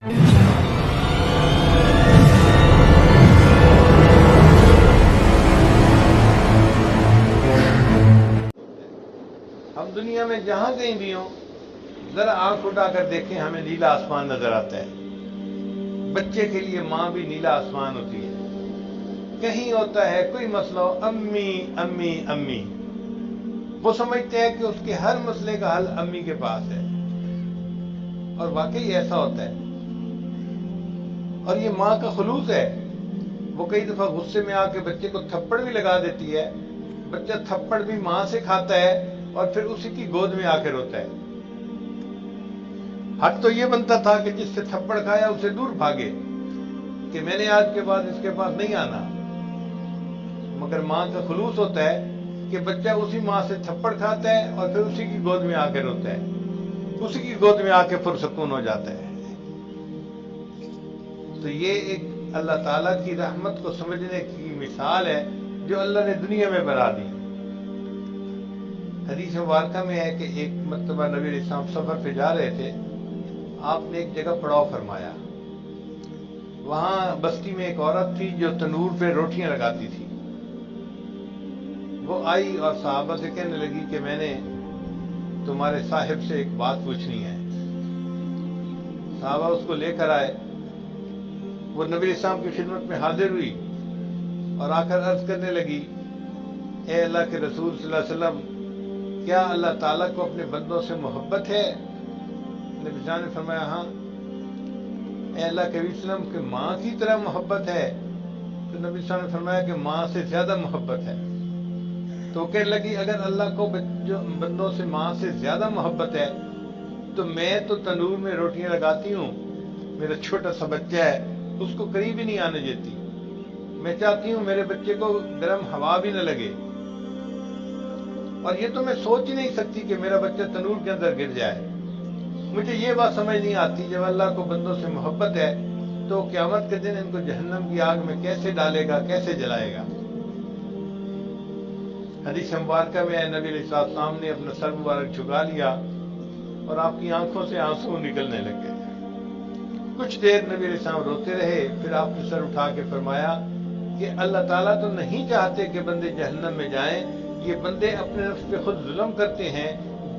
ہم دنیا میں جہاں کہیں بھی ہوں، ذرا آنکھ اٹھا کر دیکھیں، ہمیں نیلا آسمان نظر آتا ہے۔ بچے کے لیے ماں بھی نیلا آسمان ہوتی ہے۔ کہیں ہوتا ہے کوئی مسئلہ ہو، امی امی امی، وہ سمجھتے ہیں کہ اس کے ہر مسئلے کا حل امی کے پاس ہے، اور واقعی ایسا ہوتا ہے۔ اور یہ ماں کا خلوص ہے۔ وہ کئی دفعہ غصے میں آ کے بچے کو تھپڑ بھی لگا دیتی ہے، بچہ تھپڑ بھی ماں سے کھاتا ہے اور پھر اسی کی گود میں آ کے روتا ہے۔ حق تو یہ بنتا تھا کہ جس سے تھپڑ کھایا اسے دور بھاگے، کہ میں نے آج کے بعد اس کے پاس نہیں آنا، مگر ماں کا خلوص ہوتا ہے کہ بچہ اسی ماں سے تھپڑ کھاتا ہے اور پھر اسی کی گود میں آ کے روتا ہے، اسی کی گود میں آ کے پرسکون ہو جاتا ہے۔ تو یہ ایک اللہ تعالیٰ کی رحمت کو سمجھنے کی مثال ہے جو اللہ نے دنیا میں بنا دی۔ حدیث مبارکہ میں ہے کہ ایک مرتبہ نبی علیہ السلام سفر پہ جا رہے تھے، آپ نے ایک جگہ پڑاؤ فرمایا۔ وہاں بستی میں ایک عورت تھی جو تنور پہ روٹیاں لگاتی تھی۔ وہ آئی اور صحابہ سے کہنے لگی کہ میں نے تمہارے صاحب سے ایک بات پوچھنی ہے۔ صحابہ اس کو لے کر آئے۔ وہ نبی علیہ السلام کی خدمت میں حاضر ہوئی اور آ کر عرض کرنے لگی، اے اللہ کے رسول صلی اللہ علیہ وسلم، کیا اللہ تعالیٰ کو اپنے بندوں سے محبت ہے؟ نبی صلی اللہ علیہ وسلم نے فرمایا ہاں۔ اے اللہ کے وسلم کہ ماں کی طرح محبت ہے؟ تو نبی صلی اللہ علیہ وسلم نے فرمایا کہ ماں سے زیادہ محبت ہے۔ تو کہنے لگی اگر اللہ کو بندوں سے ماں سے زیادہ محبت ہے تو میں تو تنور میں روٹیاں لگاتی ہوں، میرا چھوٹا سا بچہ ہے، اس کو قریب ہی نہیں آنے دیتی، میں چاہتی ہوں میرے بچے کو گرم ہوا بھی نہ لگے، اور یہ تو میں سوچ ہی نہیں سکتی کہ میرا بچہ تنور کے اندر گر جائے۔ مجھے یہ بات سمجھ نہیں آتی، جب اللہ کو بندوں سے محبت ہے تو قیامت کے دن ان کو جہنم کی آگ میں کیسے ڈالے گا، کیسے جلائے گا؟ حدیث مبارکہ میں نبی علیہ السلام نے اپنا سر مبارک جھکا لیا اور آپ کی آنکھوں سے آنسو نکلنے لگے۔ کچھ دیر نبی علیہ السلام روتے رہے، پھر آپ نے سر اٹھا کے فرمایا کہ اللہ تعالیٰ تو نہیں چاہتے کہ بندے جہنم میں جائیں، یہ بندے اپنے نفس پہ خود ظلم کرتے ہیں،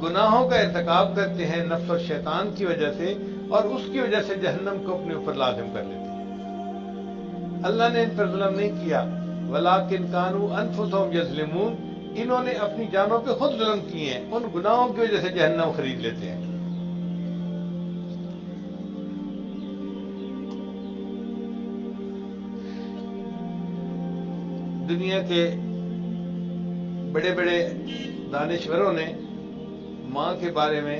گناہوں کا ارتکاب کرتے ہیں نفس اور شیطان کی وجہ سے، اور اس کی وجہ سے جہنم کو اپنے اوپر لازم کر لیتے ہیں۔ اللہ نے ان پر ظلم نہیں کیا، وَلَٰكِنْ كَانُوا أَنفُسَهُمْ يَظْلِمُونَ، انہوں نے اپنی جانوں پہ خود ظلم کیے ہیں، ان گناہوں کی وجہ سے جہنم خرید لیتے ہیں۔ دنیا کے بڑے بڑے دانشوروں نے ماں کے بارے میں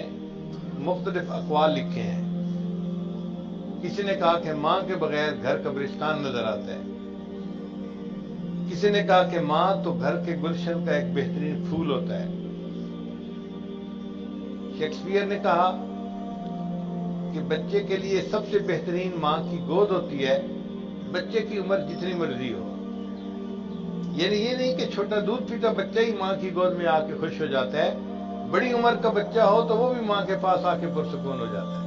مختلف اقوال لکھے ہیں۔ کسی نے کہا کہ ماں کے بغیر گھر قبرستان نظر آتا ہے، کسی نے کہا کہ ماں تو گھر کے گلشن کا ایک بہترین پھول ہوتا ہے۔ شیکسپیئر نے کہا کہ بچے کے لیے سب سے بہترین ماں کی گود ہوتی ہے، بچے کی عمر جتنی مرضی ہو۔ یعنی یہ نہیں کہ چھوٹا دودھ پیتا بچہ ہی ماں کی گود میں آ کے خوش ہو جاتا ہے، بڑی عمر کا بچہ ہو تو وہ بھی ماں کے پاس آ کے پرسکون ہو جاتا ہے۔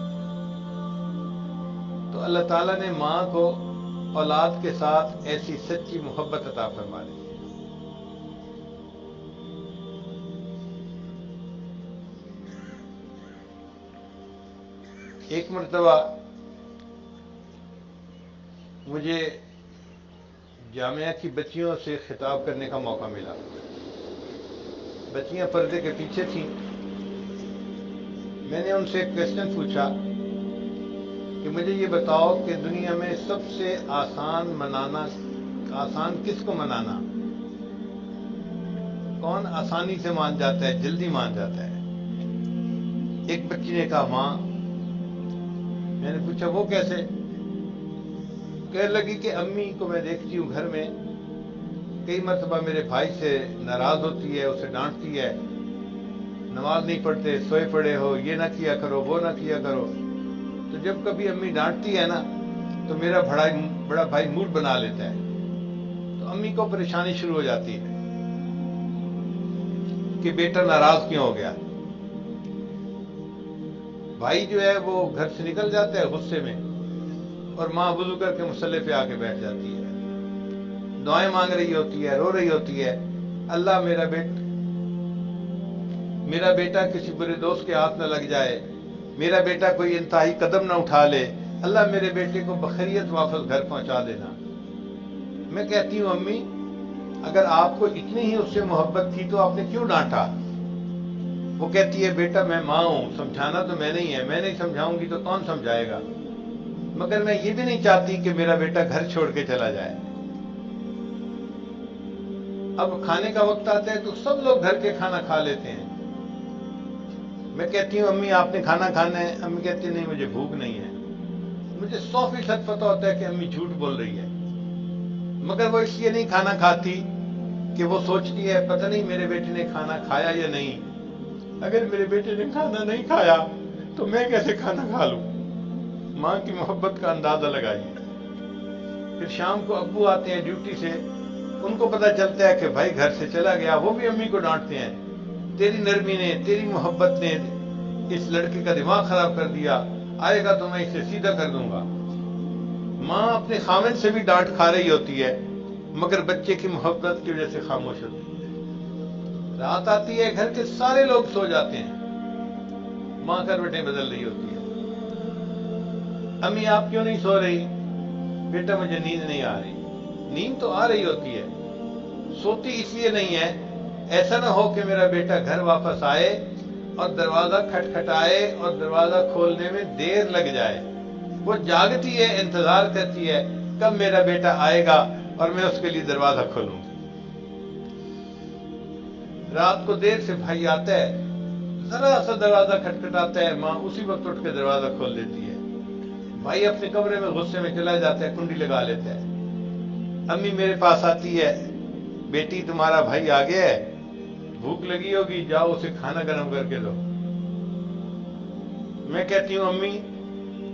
تو اللہ تعالیٰ نے ماں کو اولاد کے ساتھ ایسی سچی محبت عطا فرما دی۔ ایک مرتبہ مجھے جامعہ کی بچیوں سے خطاب کرنے کا موقع ملا۔ بچیاں پردے کے پیچھے تھیں۔ میں نے ان سے ایک کویسچن پوچھا کہ مجھے یہ بتاؤ کہ دنیا میں سب سے آسان کس کو منانا؟ کون آسانی سے مان جاتا ہے، جلدی مان جاتا ہے؟ ایک بچی نے کہا ماں۔ میں نے پوچھا وہ کیسے؟ کہنے لگی کہ امی کو میں دیکھتی ہوں گھر میں کئی مرتبہ میرے بھائی سے ناراض ہوتی ہے، اسے ڈانٹتی ہے، نماز نہیں پڑھتے، سوئے پڑے ہو، یہ نہ کیا کرو، وہ نہ کیا کرو۔ تو جب کبھی امی ڈانٹتی ہے نا تو میرا بڑا بھائی موڈ بنا لیتا ہے، تو امی کو پریشانی شروع ہو جاتی ہے کہ بیٹا ناراض کیوں ہو گیا۔ بھائی جو ہے وہ گھر سے نکل جاتا ہے غصے میں، اور ماں وضو کر کے مصلی پہ آ کے بیٹھ جاتی ہے، دعائیں مانگ رہی ہوتی ہے، رو رہی ہوتی ہے، اللہ میرا بیٹا کسی برے دوست کے ہاتھ نہ لگ جائے، میرا بیٹا کوئی انتہائی قدم نہ اٹھا لے، اللہ میرے بیٹے کو بخیریت واپس گھر پہنچا دینا۔ میں کہتی ہوں امی، اگر آپ کو اتنی ہی اس سے محبت تھی تو آپ نے کیوں ڈانٹا؟ وہ کہتی ہے بیٹا میں ماں ہوں، سمجھانا تو میں نہیں ہے، میں نہیں سمجھاؤں گی تو کون سمجھائے گا؟ مگر میں یہ بھی نہیں چاہتی کہ میرا بیٹا گھر چھوڑ کے چلا جائے۔ اب کھانے کا وقت آتا ہے تو سب لوگ گھر کے کھانا کھا لیتے ہیں، میں کہتی ہوں امی آپ نے کھانا کھانا ہے؟ امی کہتی نہیں مجھے بھوک نہیں ہے۔ مجھے 100% پتہ ہوتا ہے کہ امی جھوٹ بول رہی ہے، مگر وہ اس لیے نہیں کھانا کھاتی کہ وہ سوچتی ہے پتہ نہیں میرے بیٹے نے کھانا کھایا یا نہیں، اگر میرے بیٹے نے کھانا نہیں کھایا تو میں کیسے کھانا کھا لوں؟ ماں کی محبت کا اندازہ لگائیے۔ پھر شام کو ابو آتے ہیں ڈیوٹی سے، ان کو پتہ چلتا ہے کہ بھائی گھر سے چلا گیا، وہ بھی امی کو ڈانٹتے ہیں، تیری نرمی نے، تیری محبت نے اس لڑکے کا دماغ خراب کر دیا، آئے گا تو میں اسے سیدھا کر دوں گا۔ ماں اپنے خاوند سے بھی ڈانٹ کھا رہی ہوتی ہے، مگر بچے کی محبت کی وجہ سے خاموش ہوتی ہے۔ رات آتی ہے، گھر کے سارے لوگ سو جاتے ہیں، ماں کروٹیں بدل رہی ہوتی ہے، امی آپ کیوں نہیں سو رہی؟ بیٹا مجھے نیند نہیں آ رہی۔ نیند تو آ رہی ہوتی ہے، سوتی اس لیے نہیں ہے ایسا نہ ہو کہ میرا بیٹا گھر واپس آئے اور دروازہ کھٹکھٹائے اور دروازہ کھولنے میں دیر لگ جائے۔ وہ جاگتی ہے، انتظار کرتی ہے کب میرا بیٹا آئے گا اور میں اس کے لیے دروازہ کھولوں گی۔ رات کو دیر سے بھائی آتا ہے، ذرا سا دروازہ کھٹکھٹاتا ہے، ماں اسی وقت اٹھ کے دروازہ کھول دیتی ہے۔ بھائی اپنے کمرے میں غصے میں چلا جاتا ہے، کنڈی لگا لیتا ہے۔ امی میرے پاس آتی ہے، بیٹی تمہارا بھائی آ گیا ہے، بھوک لگی ہوگی، جاؤ اسے کھانا گرم کر کے دو۔ میں کہتی ہوں امی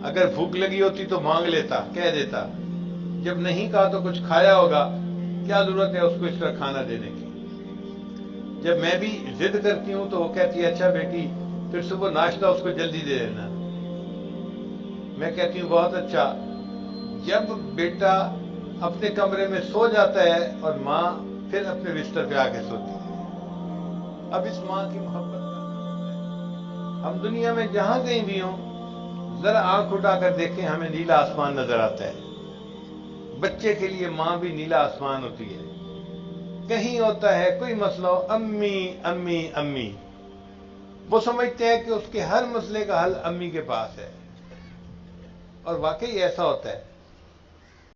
اگر بھوک لگی ہوتی تو مانگ لیتا، کہہ دیتا، جب نہیں کہا تو کچھ کھایا ہوگا، کیا ضرورت ہے اس کو اس طرح کھانا دینے کی؟ جب میں بھی ضد کرتی ہوں تو وہ کہتی ہے اچھا بیٹی پھر صبح ناشتہ اس کو جلدی دے دینا۔ میں کہتی ہوں بہت اچھا۔ جب بیٹا اپنے کمرے میں سو جاتا ہے اور ماں پھر اپنے بستر پہ آ کے سوتی ہے۔ اب اس ماں کی محبت کا ہم دنیا میں جہاں کہیں بھی ہوں، ذرا آنکھ اٹھا کر دیکھیں ہمیں نیلا آسمان نظر آتا ہے۔ بچے کے لیے ماں بھی نیلا آسمان ہوتی ہے۔ کہیں ہوتا ہے کوئی مسئلہ ہو، امی امی امی، وہ سمجھتے ہیں کہ اس کے ہر مسئلے کا حل امی کے پاس ہے، اور واقعی ایسا ہوتا ہے۔